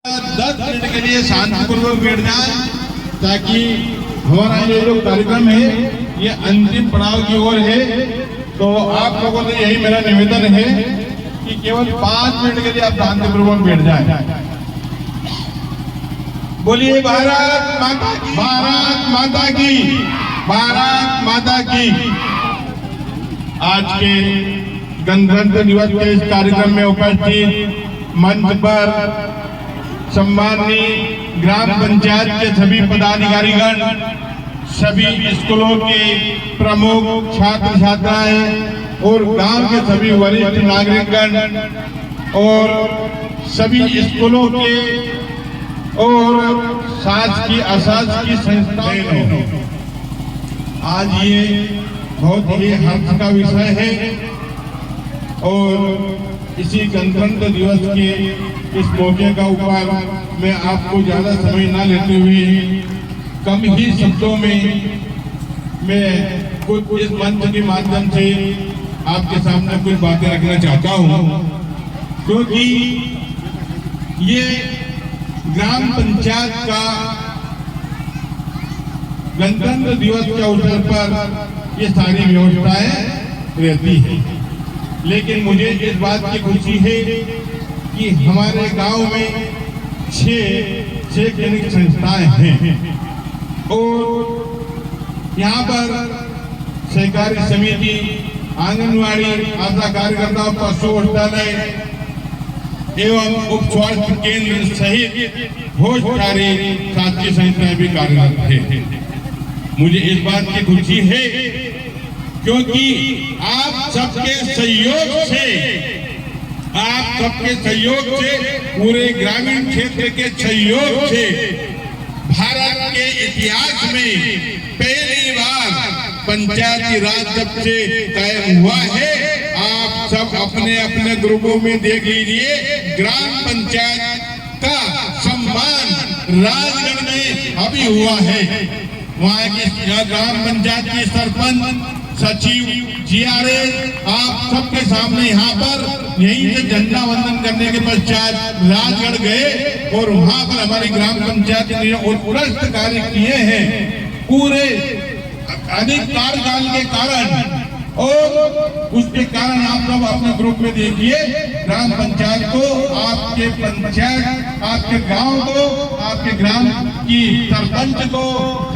10 minute के लिए शांतिपूर्वक बैठ जाए ताकि हमारा ये जो कार्यक्रम है ये अंतिम पड़ाव की ओर है। तो आप लोगों से यही मेरा निवेदन है कि केवल 5 मिनट के लिए आप शांतिपूर्वक बैठ जाए। बोलिए भारत माता की, भारत माता की, भारत माता की। आज के गणतंत्र दिवस के इस कार्यक्रम में उपस्थित मंच पर सम्माननीय ग्राम पंचायत के सभी पदाधिकारीगण, सभी स्कूलों के प्रमुख छात्र छात्राएं और गांव के सभी वरिष्ठ नागरिकगण और सभी स्कूलों के और शासकीय अशासकीय संस्थाएं, आज ये बहुत ही हर्ष का विषय है और इसी गणतंत्र दिवस के इस मौके का ऊपर मैं आपको ज्यादा समय ना लेते हुए कम ही शब्दों में मैं कुछ इस मंच के माध्यम से आपके सामने कुछ बातें रखना चाहता हूं, क्योंकि ये ग्राम पंचायत का गणतंत्र दिवस के अवसर पर ये सारी व्यवस्थाएं रहती है। लेकिन मुझे इस बात की खुशी है कि हमारे गांव में 6 शैक्षणिक संस्थाएं हैं और यहाँ पर सहकारी समिति, आंगनवाड़ी, आशा कार्यकर्ता, पशु औषधालय एवं उप स्वास्थ्य केंद्र सहित बहुत सारी शासकीय संस्थाएं भी कार्यरत है। मुझे इस बात की खुशी है क्योंकि आप सबके सहयोग से पूरे ग्रामीण क्षेत्र के सहयोग से भारत के इतिहास में पहली बार पंचायती राज जब से कायम हुआ है, आप सब अपने अपने ग्रुपों में देख लीजिए, ग्राम पंचायत का सम्मान राजगढ़ में अभी हुआ है। वहाँ की ग्राम पंचायत की सरपंच, सचिव, GRS आप सबके सामने यहाँ पर यहीं से झंडा वंदन करने के पश्चात राजगढ़ गए और वहाँ पर हमारी ग्राम पंचायत ने उत्कृष्ट कार्य किए हैं पूरे अधिक कार्यकाल के कारण, और उसके कारण आप सब अपने ग्रुप में देखिए ग्राम पंचायत को, आपके पंचायत, आपके गांव को, आपके ग्राम की सरपंच को,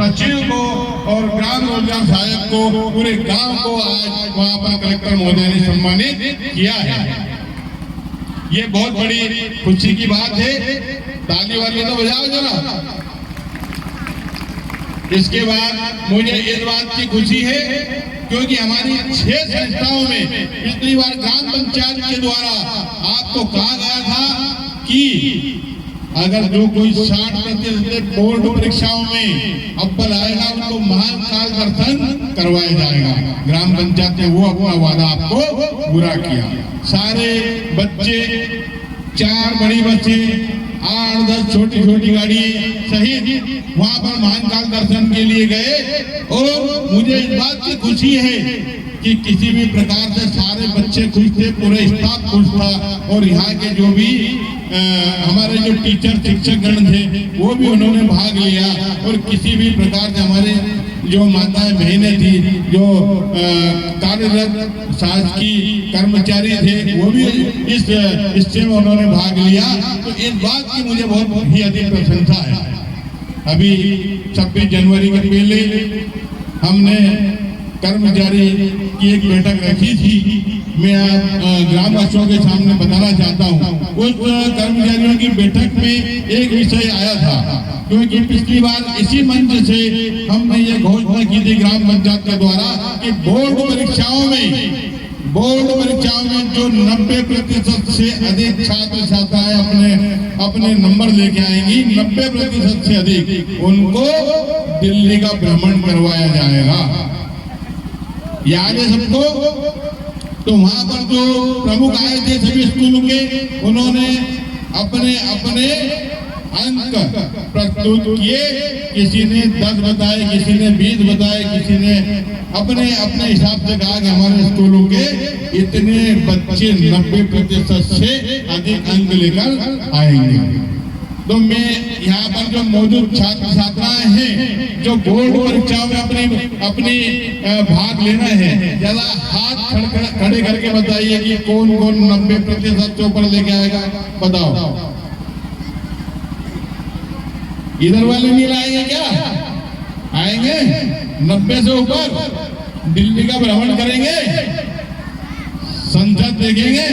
सचिव को और ग्राम रोजगार सहायक को, पूरे गांव को आज वहां पर कलेक्टर महोदय ने सम्मानित किया है। ये बहुत बड़ी खुशी की बात है। ताली वाली तो बजाओ जरा। इसके बाद मुझे इस बात की खुशी है क्योंकि हमारी 6 संस्थाओं में पिछली बार ग्राम पंचायत के द्वारा आपको कहा गया था कि अगर जो कोई 60% बोर्ड परीक्षाओं में अव्वल आएगा उनको महान काल दर्शन करवाया जाएगा। ग्राम पंचायत ने वो अपना वादा आपको पूरा किया। सारे बच्चे 4 बड़ी बसें, 8-10 छोटी छोटी गाड़ी सहित वहाँ पर महान काल दर्शन के लिए गए और मुझे इस बात की खुशी है कि किसी भी प्रकार से सारे बच्चे खुश थे, पूरे स्टाफ खुश था और यहाँ के जो भी हमारे जो टीचर शिक्षक गण थे वो भी उन्होंने भाग लिया और किसी भी प्रकार से हमारे जो माताएं बहनें थी, जो कार्यरत शासकीय कर्मचारी थे वो भी इससे उन्होंने भाग लिया। तो इस बात की मुझे बहुत ही अधिक प्रशंसा है। अभी 26 जनवरी के पहले हमने कर्मचारी की एक बैठक रखी थी। मैं ग्रामवासियों के सामने बताना चाहता हूँ, उस कर्मचारियों की बैठक में एक विषय आया था क्योंकि पिछली बार इसी मंच से हमने ये घोषणा की थी ग्राम पंचायत के द्वारा कि बोर्ड परीक्षाओं में जो 90% से अधिक छात्र छात्राएं अपने नंबर लेके आएंगी, 90% से अधिक उनको दिल्ली का भ्रमण करवाया जाएगा। याद है सबको? तो वहां पर जो प्रमुख आए थे सभी स्कूलों के, उन्होंने अपने अंक प्रस्तुत किए। किसी ने 10 बताए, किसी ने 20 बताए, किसी ने अपने हिसाब से कहा कि हमारे स्कूलों के इतने बच्चे 90% से अधिक अंक लेकर आएंगे। तो मैं यहाँ पर जो मौजूद छात्र छात्राएं हैं जो बोर्ड परीक्षाओं में अपनी भाग लेना है, जरा हाथ खड़े करके बताइए कि कौन कौन 90% से ऊपर लेके आएगा, बताओ। इधर वाले नहीं लाएंगे क्या? आएंगे 90 से ऊपर? दिल्ली का भ्रमण करेंगे, संसद देखेंगे,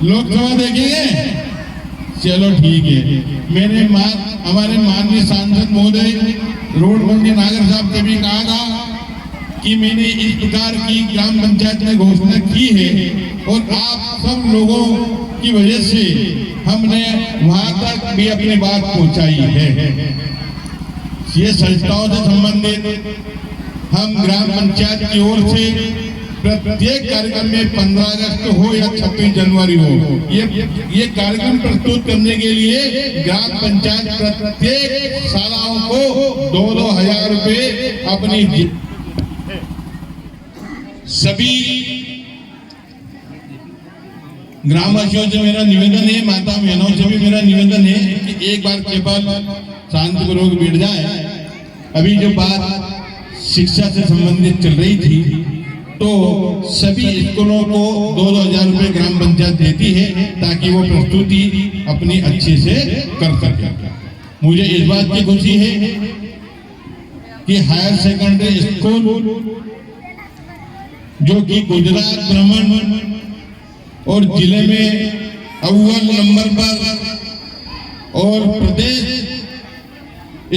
लोकसभा देखेंगे? चलो ठीक है। हमारे माननीय सांसद महोदय रोड मंत्री नागर साहब से भी कहा था कि मैंने इस प्रकार की ग्राम पंचायत में घोषणा की है और आप सब लोगों की वजह से हमने वहां तक भी अपनी बात पहुंचाई है। ये संस्थाओं से संबंधित हम ग्राम पंचायत की ओर से प्रत्येक कार्यक्रम में 15 अगस्त हो या 26 जनवरी हो, ये कार्यक्रम प्रस्तुत करने के लिए ग्राम पंचायत प्रत्येक शालाओं को 2-2 हजार रुपए अपनी सभी ग्रामवासियों से मेरा निवेदन है, माता बहनों से भी मेरा निवेदन है कि एक बार केवल शांतिपूर्वक बैठ जाए। अभी जो बात शिक्षा से संबंधित चल रही थी, तो सभी स्कूलों को 2-2 हजार रुपए ग्राम पंचायत देती है ताकि वो प्रस्तुति अपनी अच्छे से कर सके। मुझे इस बात की खुशी है कि हायर सेकेंडरी स्कूल जो कि गुजरात भ्रमण और जिले में अव्वल नंबर पर और प्रदेश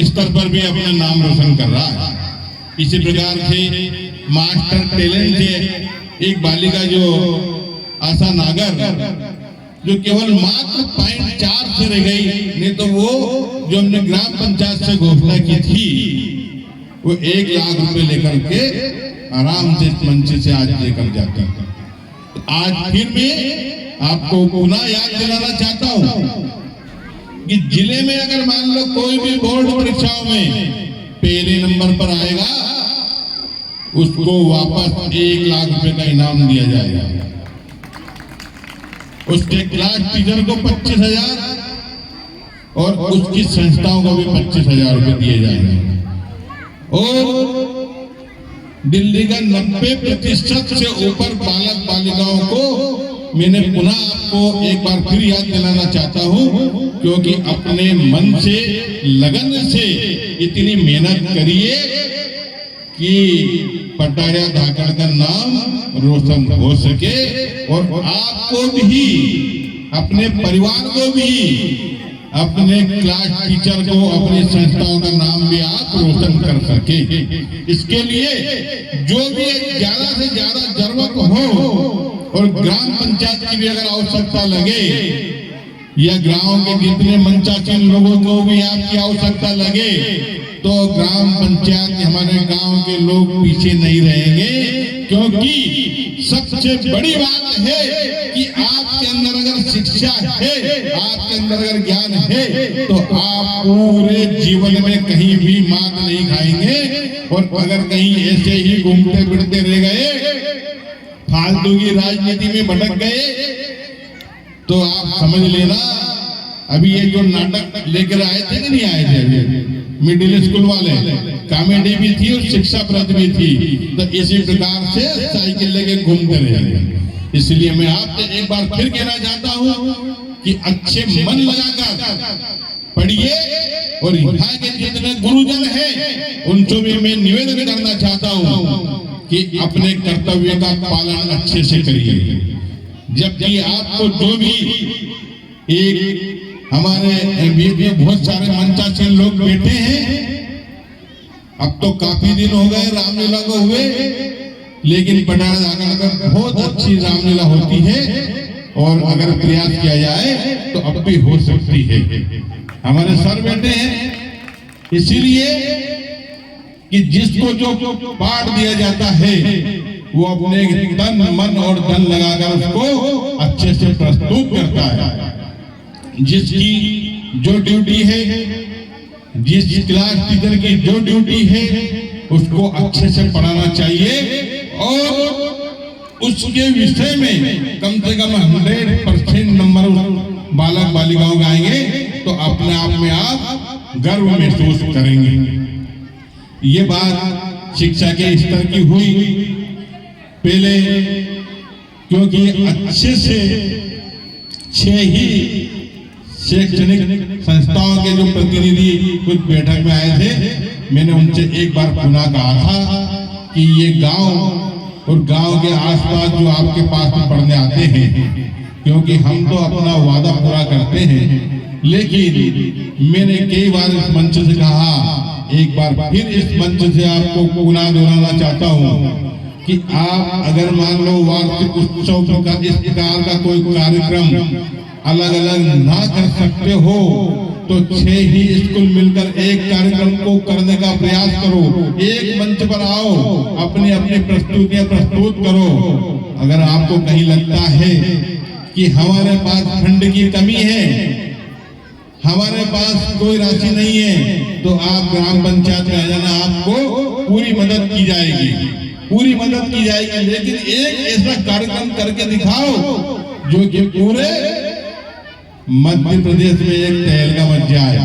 स्तर पर भी अपना नाम रोशन कर रहा है। इसी प्रकार से मास्टर टैलेंट से एक बालिका जो आशा नागर जो केवल मात्र 0.4 से रह गई, नहीं तो वो जो हमने ग्राम पंचायत से घोषणा की थी वो 1 लाख रुपए लेकर के आराम से मंच से आज लेकर जाते हैं। तो आज फिर मैं आपको पुनः याद दिलाना चाहता हूँ कि जिले में अगर मान लो कोई भी बोर्ड परीक्षाओं में पहले नंबर पर आएगा, उसको वापस 1 लाख रुपए का इनाम दिया जाएगा। उसके क्लास टीचर को 25,000 और उसकी संस्थाओं को भी 25,000 रुपए दिए जाएंगे। और दिल्ली का 90% से ऊपर बालक बालिकाओं को मैंने पुनः आपको एक बार फिर याद दिलाना चाहता हूं, क्योंकि अपने मन से लगन से इतनी मेहनत करिए कि पटाया धाकड़ का नाम रोशन हो सके और आपको भी, अपने परिवार को भी, अपने क्लास टीचर को, अपनी संस्थाओं का नाम भी आप रोशन कर सके। इसके लिए जो भी ज्यादा से ज्यादा जरूरत हो और ग्राम पंचायत की भी अगर आवश्यकता लगे या गांव के जितने मंचासीन लोगों को भी आपकी आवश्यकता लगे, तो ग्राम पंचायत हमारे गांव के लोग पीछे नहीं रहेंगे। क्योंकि सबसे बड़ी बात है कि आपके अंदर अगर शिक्षा है, आपके अंदर अगर ज्ञान है, तो आप पूरे जीवन में कहीं भी मात नहीं खाएंगे। और अगर कहीं ऐसे ही घूमते फिरते रह गए, फालतू की राजनीति में भटक गए, तो आप समझ लेना अभी ये जो नाटक लेकर आए थे कि नहीं आए थे, अभी मिडिल स्कूल वाले कॉमेडी भी थी और शिक्षा प्रद भी थी, तो इसी प्रकार से साइकिल लेके घूमते रहे। इसलिए मैं आपसे एक बार फिर कहना चाहता हूँ कि अच्छे मन लगाकर पढ़िए और यहाँ के जितने गुरुजन हैं उनसे भी मैं निवेदन करना चाहता हूँ कि अपने कर्तव्य का पालन अच्छे से करिए। जबकि आपको जो भी एक हमारे बीच में बहुत सारे मंचासीन लोग बैठे हैं, अब तो काफी दिन हो गए रामलीला को हुए, लेकिन पटाया धाकड़ में बहुत अच्छी रामलीला होती है और अगर प्रयास किया जाए तो अब भी हो सकती है। हमारे सर बैठे हैं, इसीलिए कि जिसको जो पाठ दिया जाता है वो अपने तन मन और धन लगाकर उसको अच्छे से प्रस्तुत करता है। जिसकी जो ड्यूटी है, जिस क्लास टीचर की जो ड्यूटी है, उसको अच्छे से पढ़ाना चाहिए और उसके विषय में कम से कम 100% नंबर बालक बालिकाओं का आएंगे। तो अपने आप में आप गर्व महसूस करेंगे। ये बात शिक्षा के स्तर की हुई। पहले क्योंकि अच्छे से 6 ही शैक्षणिक संस्थाओं के जो प्रतिनिधि कुछ बैठक में आए थे, मैंने उनसे एक बार पुनः कहा था कि ये गांव और गांव के आसपास जो आपके पास में पढ़ने आते हैं, क्योंकि हम तो अपना वादा पूरा करते हैं, लेकिन मैंने कई बार इस मंच से कहा, एक बार फिर इस मंच से आपको पुनः दोहराना चाहता हूँ कि आप अगर मान लो वार्षिक उत्सव का इस प्रकार का कोई कार्यक्रम अलग अलग ना कर सकते हो, तो 6 ही स्कूल मिलकर एक कार्यक्रम को करने का प्रयास करो। एक मंच पर आओ, अपनी अपनी प्रस्तुतियां प्रस्तुत करो। अगर आपको कहीं लगता है कि हमारे पास फंड की कमी है, हमारे पास कोई राशि नहीं है, तो आप ग्राम पंचायत में आ जाना, आपको पूरी मदद की जाएगी, पूरी मदद की जाएगी। लेकिन एक ऐसा कार्यक्रम करके दिखाओ जो कि पूरे मध्य प्रदेश में एक तहलका मच जाए।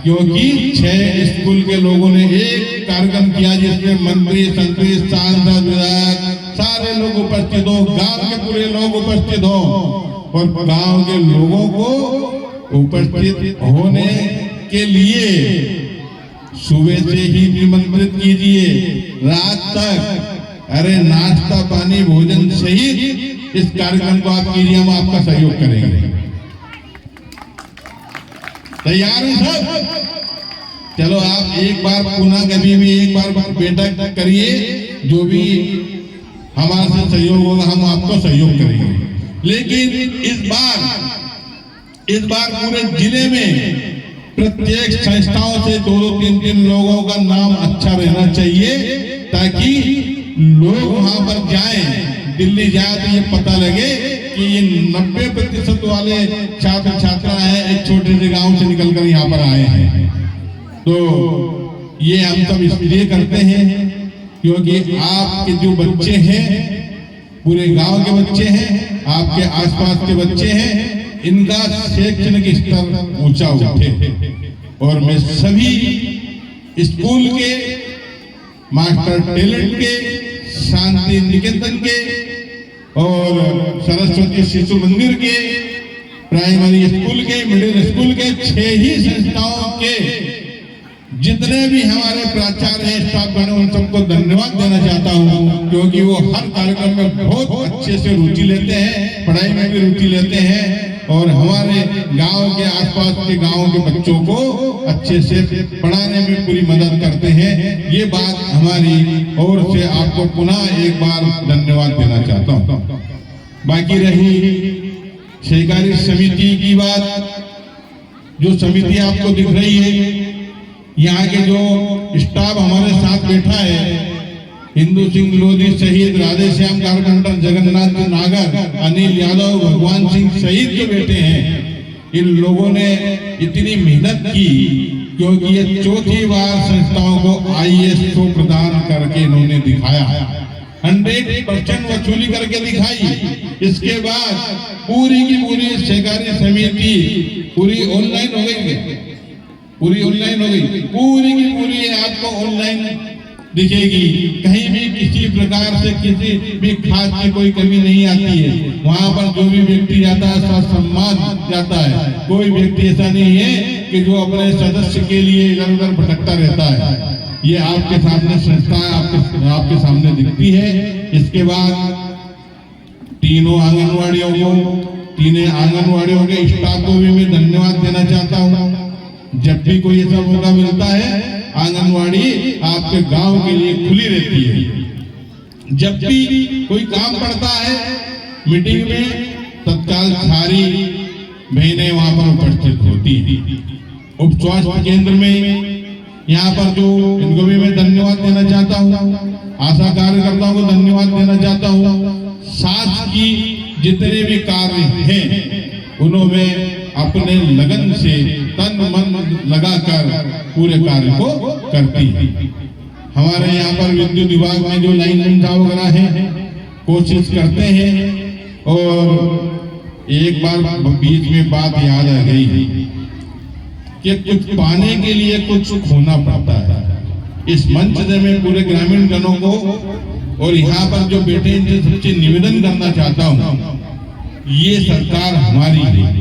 क्योंकि 6 स्कूल के लोगों ने एक कार्यक्रम किया जिसमें मंत्री, संतरी, सांसद, विधायक सारे लोग उपस्थित हो, गांव के पूरे लोग उपस्थित हो, और गांव के लोगों को उपस्थित होने के लिए सुबह से ही निमंत्रित कीजिए, रात तक, अरे नाश्ता पानी भोजन सहित इस कार्यक्रम को आप कीजिए, हम आपका सहयोग करेंगे। तैयार हैं सब? चलो आप एक बार पुनः कभी भी एक बार बैठक करिए, जो भी हमारे से सहयोग होगा हम आपको सहयोग करेंगे। लेकिन इस बार पूरे जिले में प्रत्येक संस्थाओं से 2-2, 3-3 लोगों का नाम अच्छा रहना चाहिए, ताकि लोग वहां पर जाएं, दिल्ली जाए तो ये पता लगे कि ये 90% वाले छात्र छात्रा हैं, एक छोटे से गांव से निकलकर यहाँ पर आए हैं। तो ये हम सब इसलिए करते हैं क्योंकि आपके जो बच्चे हैं, पूरे गांव के बच्चे हैं, आपके आसपास के बच्चे हैं, इनका शैक्षणिक स्तर ऊंचा उठे। और मैं सभी स्कूल के, मास्टर टैलेंट के, शांति निकेतन के और सरस्वती शिशु मंदिर के, प्राइमरी स्कूल के, मिडिल स्कूल के 6 ही संस्थाओं के जितने भी हमारे प्राचार्य हैं, स्टाफ बने, उन सबको धन्यवाद देना चाहता हूं, क्योंकि वो हर कार्यक्रम में बहुत अच्छे से रुचि लेते हैं, पढ़ाई में भी रुचि लेते हैं, और हमारे गांव के आसपास के गांव के बच्चों को अच्छे से पढ़ाने में पूरी मदद करते हैं। ये बात हमारी ओर से आपको पुनः एक बार धन्यवाद देना चाहता हूँ। बाकी रही सहकारी समिति की बात, जो समिति आपको दिख रही है, यहाँ के जो स्टाफ हमारे साथ बैठा है, हिंदू सिंह लोधी सहित राधे श्याम कारपेंटर, जगन्नाथ नागर, अनिल यादव, भगवान सिंह सहित जो बैठे हैं, इन लोगों ने इतनी मेहनत की, क्योंकि ये 4थी बार संस्थाओं को ISO प्रदान करके इन्होंने दिखाया, 100% वसूली करके दिखाई। इसके बाद पूरी की पूरी सहकारी समिति पूरी ऑनलाइन हो गई, पूरी ऑनलाइन हो गई, पूरी की पूरी आपको ऑनलाइन दिखेगी। कहीं भी किसी प्रकार से किसी भी खाद की कोई कमी नहीं आती है। वहाँ पर जो भी व्यक्ति जाता है सम्मान जाता है। कोई व्यक्ति ऐसा नहीं है कि जो अपने सदस्य के लिए इधर उधर भटकता रहता है। ये आपके सामने संस्था आपके सामने दिखती है। इसके बाद तीनों आंगनवाड़ियों के स्टाफ को भी मैं धन्यवाद देना चाहता हूँ। जब भी कोई ऐसा मौका मिलता है, आंगनवाड़ी आपके गांव के लिए खुली रहती है। जब भी कोई काम पड़ता है, मीटिंग में तत्काल सारी बहनें वहां पर उपस्थित होती हैं। उप स्वास्थ्य केंद्र में यहाँ पर जो, इनको भी मैं धन्यवाद देना चाहता हूँ। आशा कार्यकर्ताओं को धन्यवाद देना चाहता हूँ। साथ की जितने भी कार्य हैं उन्होंने अपने लगन से तन मन लगाकर पूरे कार्य को करती है। हमारे यहाँ पर विद्युत विभाग में जो लाइन वगैरह है, कोशिश करते हैं। और एक बार बीच में बात याद आ गई है कि कुछ पाने के लिए कुछ खोना पड़ता है। इस मंच से मैं पूरे ग्रामीण जनों को और यहाँ पर जो बैठे इनसे सबसे निवेदन करना चाहता हूँ, ये सरकार हमारी है,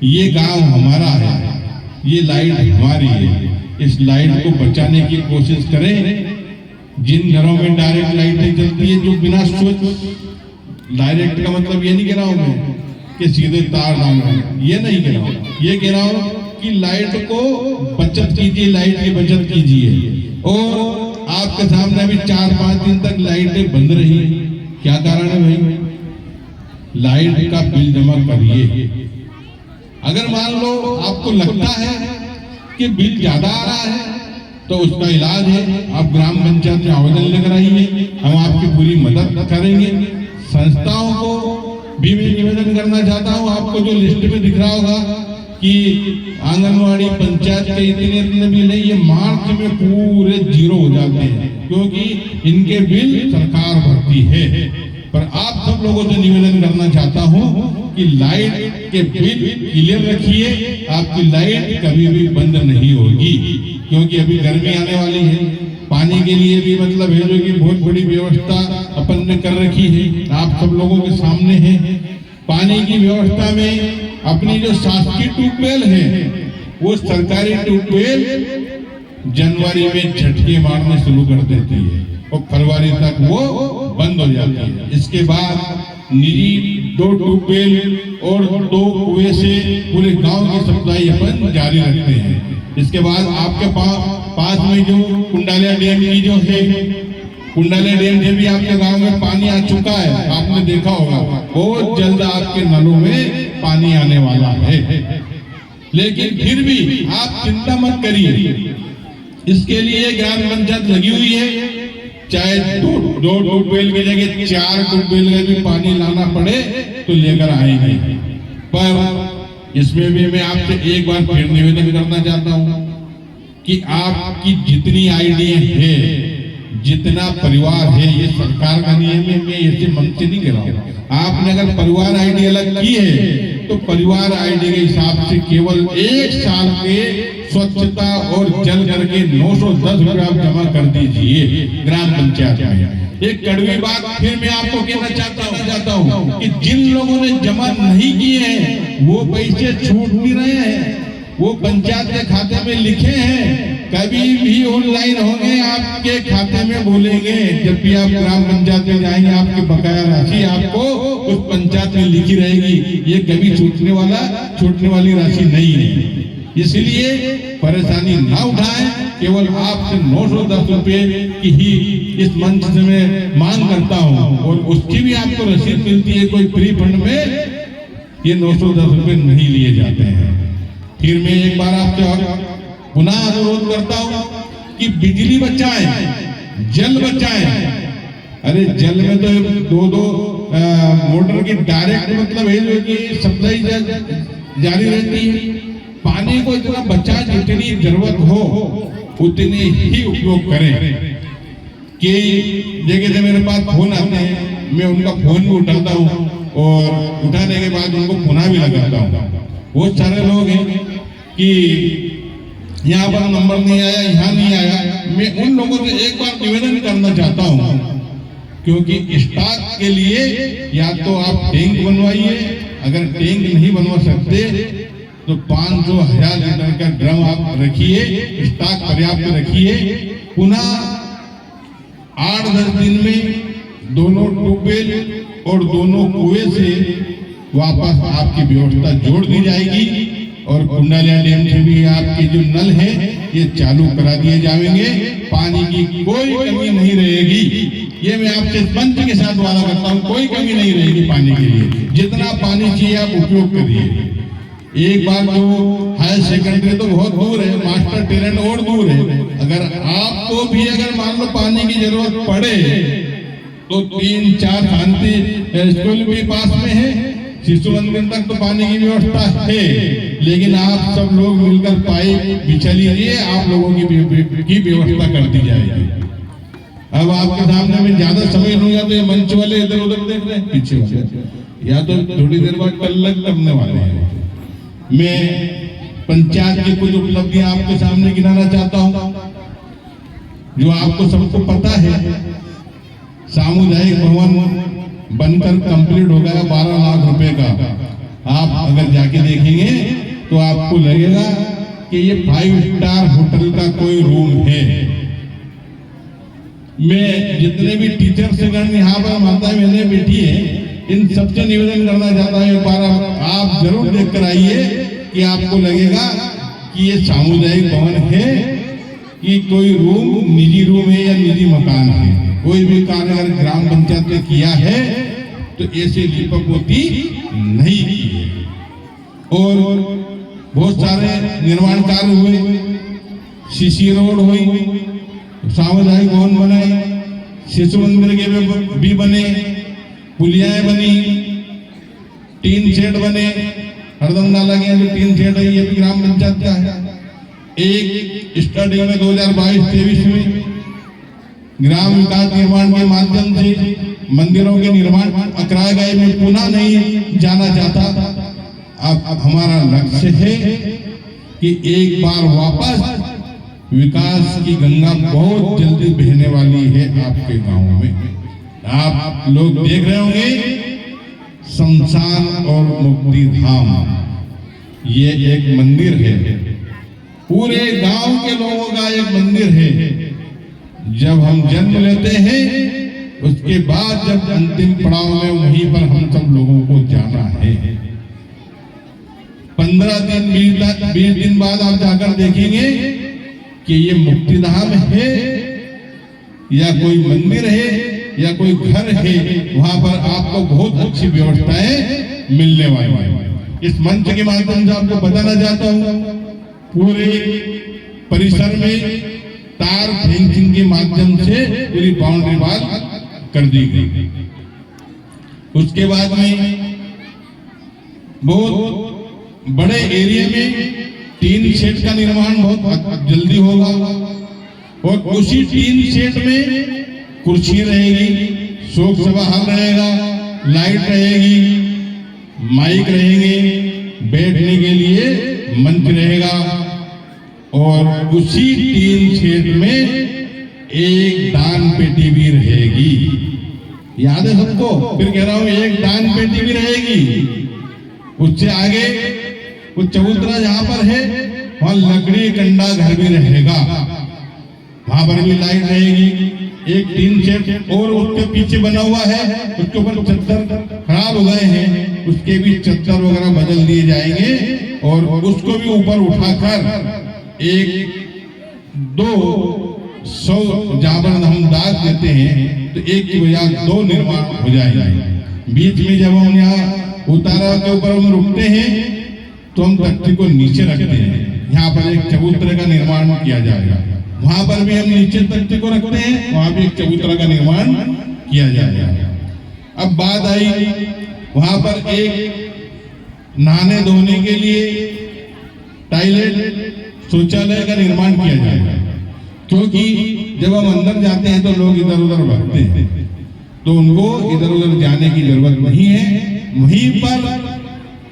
ये गांव हमारा है, ये लाइट हमारी है। इस लाइट को बचाने की कोशिश करें। जिन घरों में डायरेक्ट लाइटें चलती है, जो बिना स्विच, डायरेक्ट का मतलब ये नहीं कह रहा हूं मैं कि सीधे तार डालना, ये नहीं कह रहा हूं। ये कह रहा हूं कि लाइट को बचत कीजिए, लाइट की बचत कीजिए। और आपके सामने अभी 4-5 दिन तक लाइटें बंद रही, क्या कारण है भाई? लाइट का बिल जमा करिए। अगर मान लो आपको लगता है कि बिल ज्यादा आ रहा है तो उसका इलाज है, आप ग्राम पंचायत में आवेदन लेकर आइए, हम आपकी पूरी मदद करेंगे। संस्थाओं को भी मैं निवेदन करना चाहता हूँ, आपको जो लिस्ट में दिख रहा होगा कि आंगनवाड़ी पंचायत के इतने बिल है, ये मार्च में पूरे 0 हो जाते हैं क्योंकि इनके बिल सरकार भरती है। पर आप सब लोगों से निवेदन करना चाहता हूँ कि लाइट के बिल क्लियर रखिए, आपकी लाइट कभी भी बंद नहीं होगी। क्योंकि अभी गर्मी आने वाली है, पानी के लिए भी मतलब है जो कि बहुत बड़ी व्यवस्था अपन ने कर रखी है, आप सब लोगों के सामने है। पानी की व्यवस्था में अपनी जो शासकीय ट्यूबवेल है, वो सरकारी ट्यूबवेल जनवरी में झटके मारने शुरू कर देती है और फरवरी तक वो बंद हो जाती है। इसके बाद निजी 2 ट्यूबवेल और 2 कुएं से पूरे गांव की सप्लाई अपन जारी रखते हैं। इसके बाद आपके पास में जो कुंडालिया डैम की जो है, कुंडालिया डैम से भी आपके गांव में पानी आ चुका है, आपने देखा होगा। बहुत जल्द आपके नलों में पानी आने वाला है। लेकिन फिर भी आप चिंता मत करिए, इसके लिए ग्राम पंचायत लगी हुई है। चाहे 2 ट्यूबवेल की जगह 4 ट्यूबवेल का भी पानी लाना पड़े तो लेकर आएंगे। पर इसमें भी मैं आपसे एक बार फिर निवेदन करना चाहता हूं कि आपकी जितनी आइडिया है, जितना परिवार है, ये सरकार का नियम है, मैं ऐसे मन से नहीं कह रहा हूं। आपने अगर परिवार आईडी अलग की है तो परिवार आईडी के हिसाब से केवल 1 साल के स्वच्छता और जल करके 910 रुपये आप जमा कर दीजिए ग्राम पंचायत में। एक कड़वी बात फिर मैं आपको कहना चाहता हूँ कि जिन लोगों ने जमा नहीं किए हैं वो पैसे छूट नहीं रहे हैं, वो पंचायत के खाते में लिखे हैं, कभी भी ऑनलाइन होंगे, आपके खाते में बोलेंगे। जब भी आप ग्राम पंचायत में जाएंगे आपकी बकाया राशि आपको उस पंचायत में लिखी रहेगी। ये कभी छूटने वाली राशि नहीं है। इसलिए परेशानी ना उठाएं, केवल आपसे 910 रुपये की ही इस मंच से मैं मांग करता हूं और उसकी भी आपको रसीद मिलती है। कोई फ्री फंड में ये 910 रुपये नहीं लिए जाते हैं। फिर मैं एक बार आपसे पुनः अनुरोध करता हूं कि बिजली बचाएं, जल बचाएं। अरे जल में तो 2 मोटर की डायरेक्ट मतलब है जो कि सप्लाई जारी रहती है। पानी को इतना बचा, जितनी जरूरत हो उतने ही उपयोग करें। कि जगह से मेरे पास फोन आते हैं, मैं उनका फोन भी उठाता हूँ और उठाने के बाद उनको पुनः भी लगाता हूँ। बहुत सारे लोग हैं कि यहाँ पर नंबर नहीं आया, यहाँ नहीं आया। मैं उन लोगों से एक बार निवेदन करना चाहता हूँ, क्योंकि स्टॉक के लिए या तो आप टैंक बनवाइए, अगर टैंक नहीं बनवा सकते तो 500-1000 लीटर का ड्रम आप रखिए, स्टॉक पर्याप्त रखिए। पुनः 8-10 दिन में दोनों ट्यूबवेल और दोनों कुएं से वापस आपकी व्यवस्था जोड़ दी जाएगी और कुंडालिया डैम से भी आपके जो नल है ये चालू करा दिए जाएंगे। पानी की कोई कमी नहीं रहेगी। ये मैं आपसे मंच के साथ वादा करता हूँ, कोई कमी नहीं रहेगी पानी के लिए। जितना पानी चाहिए आप उपयोग करिए। एक बार जो हायर सेकेंडरी तो बहुत दूर है, मास्टर ट्रेनिंग और दूर है। अगर आपको भी अगर मान लो पानी की जरूरत पड़े तो 3-4 शांति स्कूल भी पास में है, शिशु मंदिर तक तो पानी की व्यवस्था है। लेकिन आप सब लोग मिलकर पाइप बिछा लीजिए, आप लोगों की व्यवस्था कर दी जाएगी। अब आपके सामने में ज्यादा समय नहीं होगा तो ये मंच वाले इधर उधर देख रहे हैं, पीछे वाले या तो थोड़ी देर बाद टल्लक करने वाले हैं। मैं पंचायत की कुछ उपलब्धियां आपके सामने गिनाना चाहता हूं, जो आपको सबको पता है। सामुदायिक भवन बनकर कंप्लीट हो गया 12 लाख रुपए का। आप अगर जाके देखेंगे तो आपको लगेगा कि ये 5 स्टार होटल का कोई रूम है। मैं जितने भी टीचर्स गण यहाँ पर माताएं बहनें बैठी है, इन सबसे निवेदन करना चाहता हूँ, एक बार आप जरूर देख कर आइए कि आपको लगेगा कि ये सामुदायिक भवन है कि कोई रूम, निजी रूम है या निजी मकान है। कोई भी कार्य अगर ग्राम पंचायत ने किया है तो ऐसे लीपापोती नहीं की है। और बहुत सारे निर्माण कार्य हुए, सीसी रोड हुई, सामुदायिक भवन बनाए, शिशु मंदिर के भी बने, पुलियाएं बनी, टीन शेड बने, हरदम नाला के जो टीन शेड है ये भी ग्राम पंचायत का है। एक स्टडी में 2022-23 में ग्राम विकास निर्माण के माध्यम से मंदिरों के निर्माण कराए गए। मैं पुनः नहीं जाना चाहता। अब हमारा लक्ष्य है कि एक बार वापस विकास की गंगा बहुत जल्दी बहने वाली है आपके गांव में। आप लोग देख रहे होंगे शमशान और मुक्ति धाम, ये एक मंदिर है, पूरे गांव के लोगों का एक मंदिर है। जब हम जन्म लेते हैं उसके बाद जब अंतिम पड़ाव में वहीं पर हम सब लोगों को जाना है। 15 दिन 20 दिन बाद आप जाकर देखेंगे कि ये मुक्तिधाम है या कोई मंदिर है या कोई घर है, वहां पर आपको बहुत अच्छी व्यवस्थाएं मिलने वाली है। इस मंच के माध्यम से आपको बताना चाहता हूं, पूरे परिसर में तार फेंसिंग के माध्यम से पूरी बाउंड्री वाल कर दी गई। उसके बाद में बहुत बड़े एरिया में टीन शेड का निर्माण बहुत जल्दी होगा और उसी टीन शेड में कुर्सी रहेगी, शोक सभा हॉल रहेगा, लाइट रहेगी, माइक रहेंगे, बैठने के लिए मंच रहेगा और उसी टीन शेड में एक दान पेटी भी रहेगी। याद है सबको? फिर कह रहा हूं, एक दान पेटी भी रहेगी। उससे आगे वो चबूतरा जहां पर है वहां लकड़ी कंडा घर भी रहेगा, वहां पर भी लाइट रहेगी। एक टीन शेड और उसके पीछे बना हुआ है, उसके ऊपर चद्दर खराब हो गए हैं, उसके भी चद्दर वगैरह बदल दिए जाएंगे और उसको भी ऊपर उठाकर 1-200 जहां पर हम दाग देते हैं तो एक की बजाय 2 निर्माण हो जाएंगे। बीच में जब हम यहाँ उतारा के ऊपर हम रुकते हैं तो हम तख्ती को नीचे रखते हैं। यहाँ पर एक चबूतरे का निर्माण किया जाएगा, वहां पर भी हम नीचे तख्ती को रखते हैं, वहां भी एक चबूतरा का निर्माण किया जाएगा। अब बात आई, वहां पर एक नहाने धोने के लिए टॉयलेट शौचालय का निर्माण किया जाएगा, क्योंकि जब हम अंदर जाते हैं तो लोग इधर उधर भागते हैं, तो उनको इधर उधर जाने की जरूरत नहीं है। वहीं पर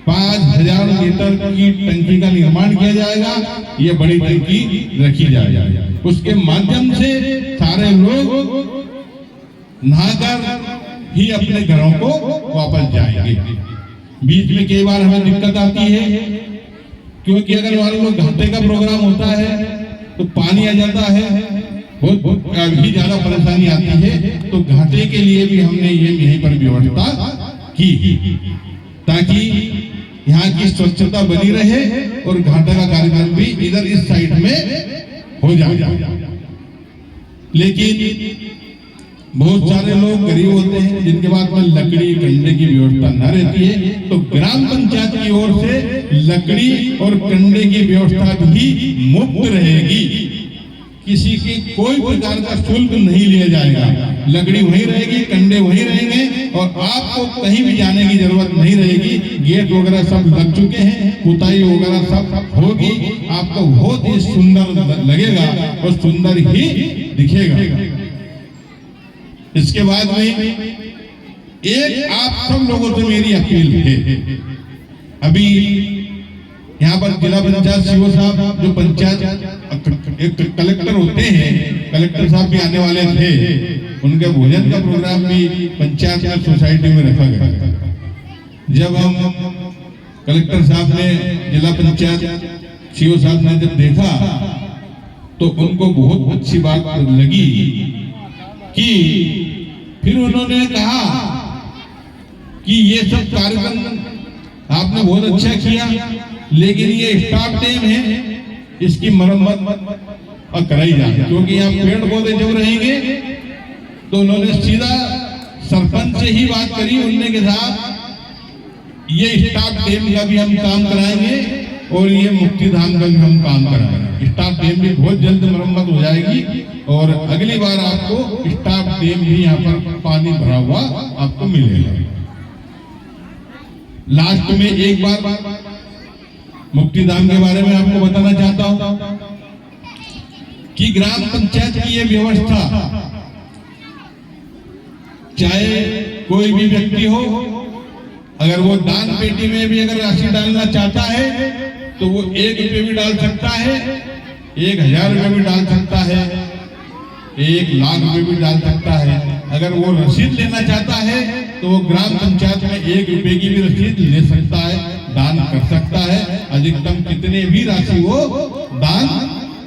5000 लीटर की टंकी का निर्माण किया जाएगा, ये बड़ी टंकी रखी जाएगी। उसके माध्यम से सारे लोग नहाकर ही अपने घरों को वापस जाएंगे। बीच में कई बार हमें दिक्कत आती है, क्योंकि अगर मान लो घाटे का प्रोग्राम होता है तो पानी आ जाता है, बहुत भी ज्यादा परेशानी आती है, तो घाटे के लिए भी हमने ये यहीं पर व्यवस्था की ताकि यहाँ की स्वच्छता बनी रहे और घाटा का कार्यक्रम भी इधर इस साइड में हो जाए। लेकिन बहुत सारे लोग गरीब होते हैं जिनके पास में लकड़ी कंडे की व्यवस्था न रहती है, तो ग्राम पंचायत की ओर से लकड़ी और कंडे की व्यवस्था भी मुफ्त रहेगी। किसी की कोई प्रकार का शुल्क नहीं लिया जाएगा, लकड़ी वहीं रहेगी, कंडे वहीं रहेंगे और आपको कहीं भी जाने की जरूरत नहीं रहेगी। गेट वगैरह सब लग चुके हैं, पुताई वगैरह सब होगी, आपको बहुत ही सुंदर लगेगा और सुंदर ही दिखेगा। इसके बाद में एक आप सब लोगों से मेरी अपील है, अभी यहाँ पर जिला पंचायत सीओ साहब जो पंचायत एक कलेक्टर होते हैं, कलेक्टर साहब भी आने वाले थे, उनके भोजन का प्रोग्राम भी पंचायत में सोसाइटी में रखा गया। जब हम कलेक्टर साहब ने, जिला पंचायत सीओ साहब ने जब देखा तो उनको बहुत अच्छी बात लगी कि फिर उन्होंने कहा कि ये सब कार्यक्रम आपने बहुत अच्छा किया, लेकिन ये स्टाफ डैम है, इसकी मरम्मत कराई जाए, क्योंकि यहाँ पेड़ पौधे जब रहेंगे। तो उन्होंने सीधा सरपंच से ही बात करी उनने के साथ, ये स्टाफ डैम का भी हम काम कराएंगे और ये मुक्ति धाम का भी हम काम कराएंगे। स्टाफ डैम भी बहुत जल्द मरम्मत हो जाएगी और अगली बार आपको स्टाफ डैम भी यहाँ पर पानी भरा हुआ आपको मिलेगा। लास्ट में एक बार मुक्ति धाम के बारे में आपको बताना चाहता हूं कि ग्राम पंचायत की ये व्यवस्था, चाहे कोई भी व्यक्ति हो, अगर वो दान पेटी में भी अगर राशि डालना चाहता है तो वो 1 रुपये भी डाल सकता है, 1000 रुपये भी डाल सकता है, 1 लाख रुपये भी डाल सकता है। अगर वो रसीद लेना चाहता है तो वो ग्राम पंचायत में 1 रुपये की भी रसीद ले सकता है, दान कर सकता है। अधिकतम कितने भी राशि वो दान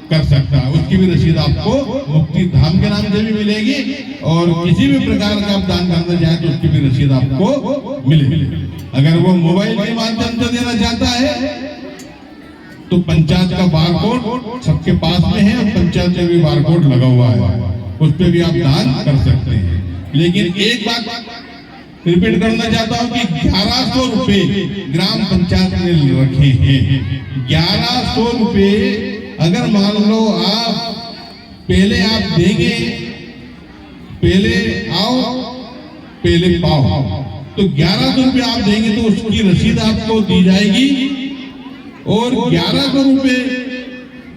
कर सकता है, उसकी भी रसीद आपको मुक्ति धाम के नाम से भी मिलेगी और किसी भी प्रकार का आप दान करना चाहें तो उसकी भी रसीद आपको मिलेगी। अगर वो मोबाइल के माध्यम से देना चाहता है तो पंचायत का बारकोड सबके पास में है और पंचायत में भी बारकोड लगा हुआ है, उस पर भी आप दान कर सकते हैं। लेकिन एक बात रिपीट करना चाहता हूं कि 1100 रुपए ग्राम पंचायत ने रखे हैं। 1100 रुपए अगर मान लो आप पहले आप देंगे, पहले आओ पहले पाओ, तो 1100 रुपए आप देंगे तो उसकी रसीद आपको दी जाएगी और 1100 रुपए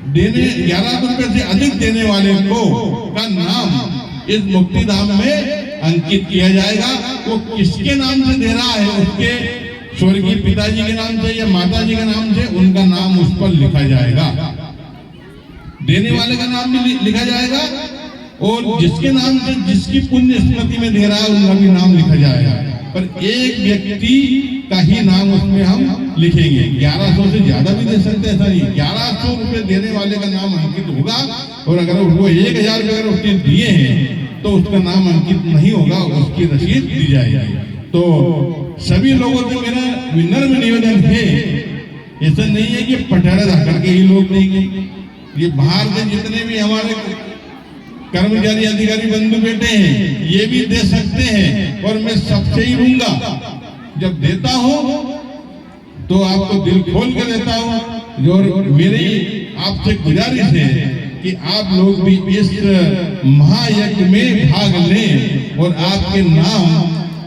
देने, 1100 रुपए से अधिक देने वाले को का नाम इस मुक्ति धाम में अंकित किया जाएगा। वो किसके नाम से दे रहा है, उसके स्वर्गीय पिताजी के नाम से या माताजी के नाम से, उनका नाम उस पर लिखा जाएगा, देने वाले का नाम भी लिखा जाएगा और जिसके नाम से, जिसकी पुण्य स्मृति में दे रहा है उनका भी नाम लिखा जाएगा। पर एक व्यक्ति का ही नाम उसमें हम लिखेंगे। 1100 से ज्यादा भी दे सकते हैं, ऐसा नहीं। 1100 रुपए देने वाले का नाम अंकित होगा और अगर वो 1000 रुपए अगर उसने दिए हैं तो उसका नाम अंकित नहीं होगा, उसकी रसीद दी जाएगी। तो सभी लोगों से मेरा विनम्र निवेदन है, ऐसा नहीं है कि पटारा जाकर के ही लोग देंगे, ये बाहर से जितने भी हमारे कर्मचारी अधिकारी बंधु बैठे हैं ये भी दे सकते हैं और मैं सबसे ही लूंगा। जब देता हूं तो आपको दिल खोल के देता हूं और मेरी आपसे गुजारिश है कि आप लोग भी इस महायज्ञ में भाग लें और आपके नाम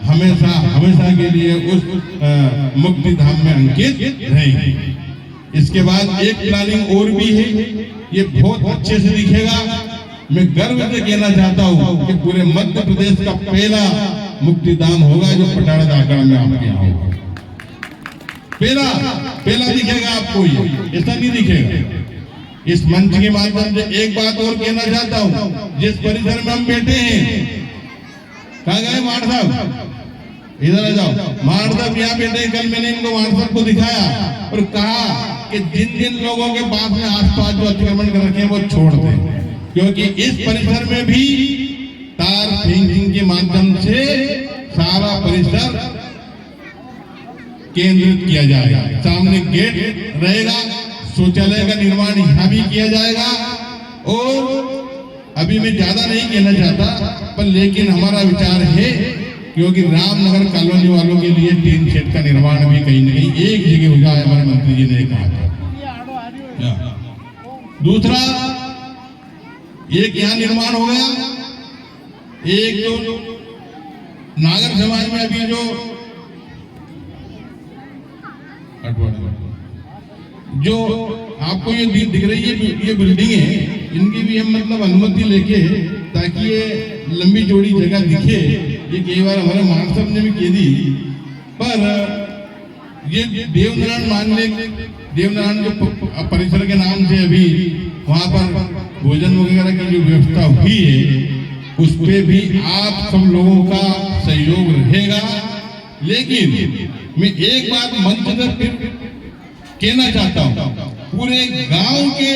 हमेशा हमेशा के लिए उस मुक्ति धाम में अंकित रहेंगे। इसके बाद एक प्लानिंग और भी है, ये बहुत अच्छे से दिखेगा। मैं गर्व से कहना चाहता हूँ कि पूरे मध्य प्रदेश का पहला मुक्ति धाम होगा जो पटारा जागरण में आपके यहाँ होगा। पहला दिखेगा आपको, ये ऐसा नहीं दिखेगा। इस मंच के माध्यम से एक बात और कहना चाहता हूँ, जिस परिसर में हम बैठे हैं, कहाँ गए मार साहब, इधर आ जाओ। मार साहब यहाँ बैठे, कल मैंने इनको मार साहब को दिखाया और कहा कि जिन जिन लोगों के पास में आसपास जो अतिक्रमण कर रखे हैं वो छोड़ दें, क्योंकि इस परिसर में भी तार फेंसिंग के माध्यम से सारा परिसर केंद्रित किया जाएगा। सामने गेट रहेगा, शौचालय का निर्माण यहाँ भी किया जाएगा और अभी मैं ज्यादा नहीं कहना चाहता, पर लेकिन हमारा विचार है क्योंकि रामनगर कॉलोनी वालों के लिए टीन शेड का निर्माण भी कहीं न कहीं एक जगह हो जाए, हमारे मंत्री जी ने कहा था। दूसरा, एक यहाँ निर्माण हो गया, एक जो नागर समाज में अभी जो आपको ये दिख रही है ये बिल्डिंग है, इनकी भी हम मतलब अनुमति लेके, ताकि ये लंबी चौड़ी जगह दिखे। ये कई बार हमारे महाराज साहब ने भी कह दी, पर ये देवनारायण जो परिसर के नाम से अभी वहां पर भोजन वगैरह की जो व्यवस्था हुई है उस पे भी आप सब लोगों का सहयोग रहेगा। लेकिन मैं एक बात मंच पर फिर कहना चाहता हूँ, पूरे गांव के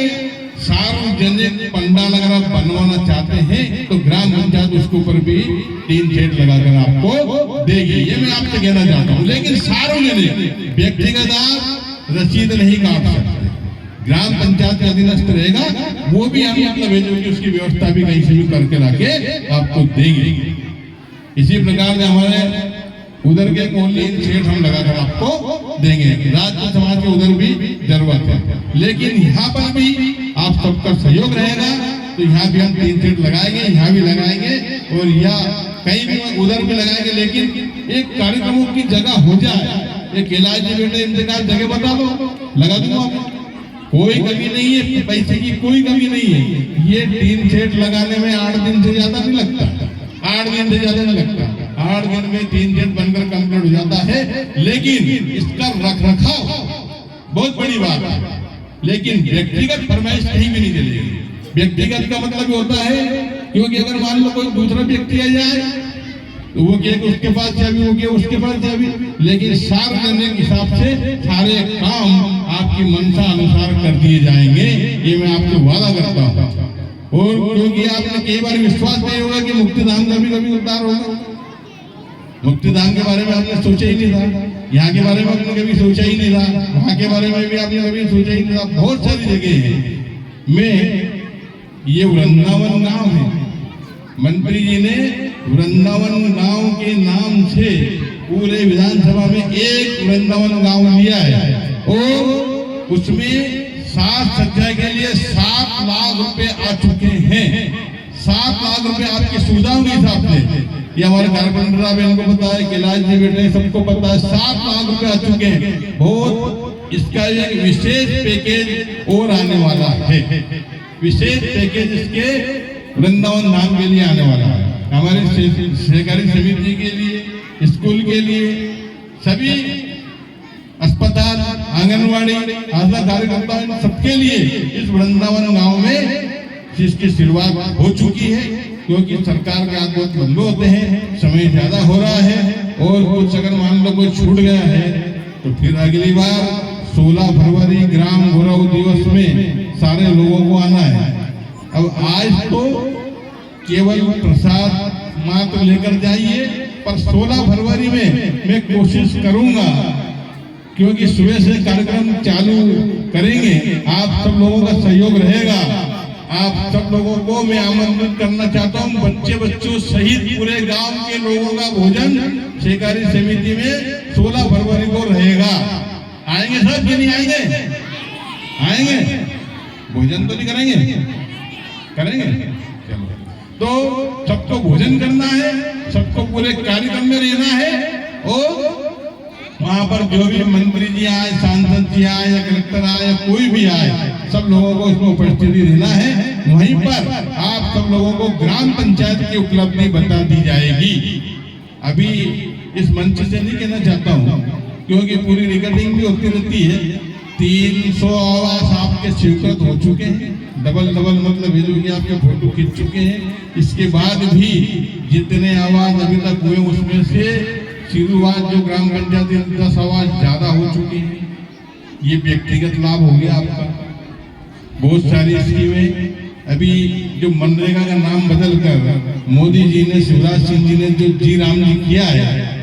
सार्वजनिक पंडाल अगर आप बनवाना चाहते हैं तो ग्राम पंचायत उसके ऊपर भी टीन शेड लगाकर आपको देगी, ये मैं आपसे कहना चाहता हूँ। लेकिन सार्वजनिक व्यक्तिगत आप रसीद नहीं काट सकते, ग्राम पंचायत का अधीनस्थ रहेगा, वो भी हम मतलब है जो कि उसकी व्यवस्था भी कहीं से भी करके लाके आपको देंगे। इसी प्रकार से हमारे उधर के टीन शेड हम लगाकर आपको देंगे, राज्य समाज के उधर भी जरूरत है। लेकिन यहाँ पर भी आप सबका सहयोग रहेगा तो यहाँ भी हम टीन शेड लगाएंगे, यहाँ भी लगाएंगे और या कहीं भी उधर भी लगाएंगे। लेकिन एक कार्यक्रमों की जगह हो जाए, एक इलाज बेटे इंतजार जगह बता दो, लगा दूंगा, कोई कमी नहीं है, पैसे की कोई कमी नहीं है। ये टीन शेड लगाने में 8 दिन से ज्यादा नहीं लगता, 8 दिन से ज्यादा नहीं लगता, 8 दिन में टीन शेड बनकर कंप्लीट हो जाता है। लेकिन इसका रखरखाव बहुत बड़ी बात है। लेकिन व्यक्तिगत फरमाइश कहीं भी नहीं चलेगी। व्यक्तिगत का मतलब होता है क्योंकि अगर मान लो कोई दूसरा व्यक्ति आ जाए तो वो कहे उसके पास चाबी, वो कहे उसके पास चाबी, लेकिन सार्वजनिक हिसाब से सारे काम आपकी मनसा अनुसार कर दिए जाएंगे, ये मैं आपको वादा करता हूँ। और क्योंकि आपने कई बार विश्वास नहीं होगा कि मुक्तिधाम का भी कभी उद्धार होगा, मुक्तिधाम के बारे में आपने सोचा ही नहीं था, यहाँ के बारे में आपने कभी सोचा ही नहीं था, वहाँ के बारे में भी आपने कभी सोचा ही नहीं था। बहुत सारी जगह है में ये वृंदावन गांव है, मंत्री जी ने वृंदावन गांव के नाम से पूरे विधानसभा में एक वृंदावन गांव लिया है और उसमें साज सज्जा के लिए 7 लाख रुपए आ चुके हैं। 7 लाख रुपए आपकी सुविधाओं के हिसाब से, ये हमारे कारपेंटर साहब इनको पता है, कैलाश जी बेटे सबको पता है, 7 लाख रुपए आ चुके हैं। बहुत इसका एक विशेष पैकेज और आने वाला है, विशेष पैकेज इसके वृंदावन धाम के लिए आने वाला है। हमारे सहकारी समिति के लिए, स्कूल के लिए, सभी अस्पताल, आंगनवाड़ी, आशा कार्यकर्ता सबके लिए इस वृंदावन गांव में जिसकी शुरुआत हो चुकी है। क्योंकि सरकार के हाथ बहुत लंबे होते हैं, समय ज्यादा हो रहा है और कुछ अगर मान लो कोई छूट गया है तो फिर अगली बार 16 फरवरी ग्राम गौरव दिवस में सारे लोगों को आना है। अब आज तो केवल प्रसाद मात्र लेकर जाइए, पर 16 फरवरी में मैं कोशिश करूंगा, क्योंकि सुबह से कार्यक्रम चालू करेंगे, आप सब लोगों का सहयोग रहेगा। आप सब लोगों को मैं आमंत्रित करना चाहता हूं, बच्चों सहित पूरे गांव के लोगों का भोजन सहकारी समिति में 16 फरवरी को रहेगा। आएंगे सब कि नहीं आएंगे? आएंगे, भोजन तो नहीं करेंगे? करेंगे। चलो, तो सबको भोजन करना है, सबको पूरे कार्यक्रम में रहना है और वहां पर जो भी मंत्री जी आए, सांसद जी आए या कलेक्टर आए या कोई भी आए, सब लोगों को इसमें उपस्थिति रहना है। वहीं पर आप सब लोगों को ग्राम पंचायत की उपलब्धि बता दी जाएगी। अभी इस मंच से नहीं कहना चाहता हूँ क्योंकि पूरी रिकॉर्डिंग भी होती रहती है। 300 आवास आपके स्वीकृत हो चुके हैं, डबल मतलब ये जो कि आपके फोटो खींच चुके हैं। इसके बाद भी जितने आवाज अभी तक हुए उसमें से शुरुआत जो ग्राम पंचायत 10 आवाज ज्यादा हो चुकी है। ये व्यक्तिगत लाभ हो गया आपका। बहुत सारी स्कीमें अभी जो मनरेगा का नाम बदलकर मोदी जी ने, शिवराज सिंह जी ने जो जी राम जी किया है,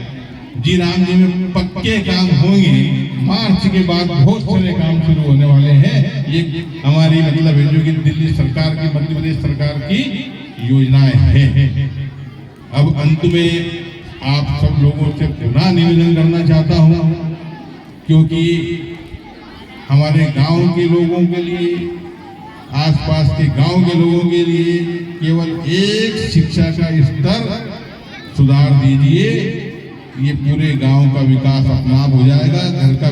जी राम जी में पक्के काम होंगे। मार्च के बाद बहुत सारे काम शुरू होने वाले हैं। ये हमारी मतलब है जो कि दिल्ली सरकार की, मध्य प्रदेश सरकार की योजनाएं हैं। अब अंत में आप सब लोगों से पुनः निवेदन करना चाहता हूं, क्योंकि हमारे गांव के लोगों के लिए, आसपास के गांव के लोगों के लिए केवल एक शिक्षा का स्तर सुधार दीजिए, ये पूरे गांव का विकास अपने आप हो जाएगा। घर का